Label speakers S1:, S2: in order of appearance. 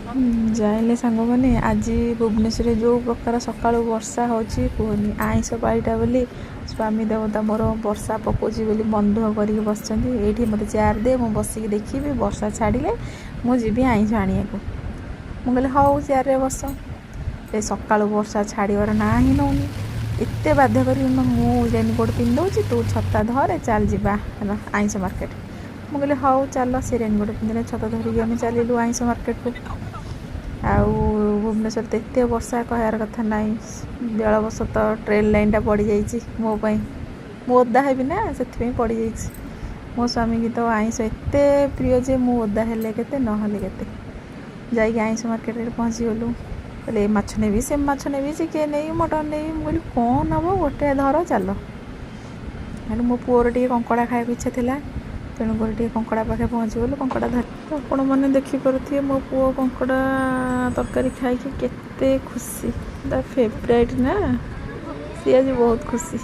S1: जाइले सांग मैंने आज भुवनेश्वर जो प्रकार सका वर्षा होची कहनी आईस पाईटा बोली स्वामी देवता मोर वर्षा पकोची बोली बंधुक करके बस ये मत चेयर दे मुझे बसिक देखी वर्षा छाड़े मुझे आईस आने को मुझे हाउ चेयर बस ए सका वर्षा छाड़वर ना ही नौनी एत बाध्य कर रेनकोट पिंधि तू छता धरे चल जा आईस मार्केट मुझे हाउ चल से रेनकोट पिंधे छता धरिकी आम चलू आईस मार्केट को आउ भुवनेश्वर तो एत वर्षा कहार कथा ना जलबस तो ट्रेन लाइनटा पड़ जाइए मोपाई मु ओदा हेबी ना से पड़ जाइए मो स्वामी की तो आईस एत प्रिय जे मु ओदा हेले केते नहेले केते जाइए आईस मार्केट पहुँची गलु कहले माछ नेबी से माछ नेबी चिकेन नहीं मटन नहीं मुझे कौन हम गोटे धर चल मो पुअर टे कंकड़ा खाया इच्छा था तेणुकर टे कंकड़ा पाखे पहुँची गलु कंकड़ा धर आपण मैंने देखिपे मो पुओ कंकड़ा तरकारी खाई केते खुशी ता फेवरेट ना सी आज बहुत खुशी।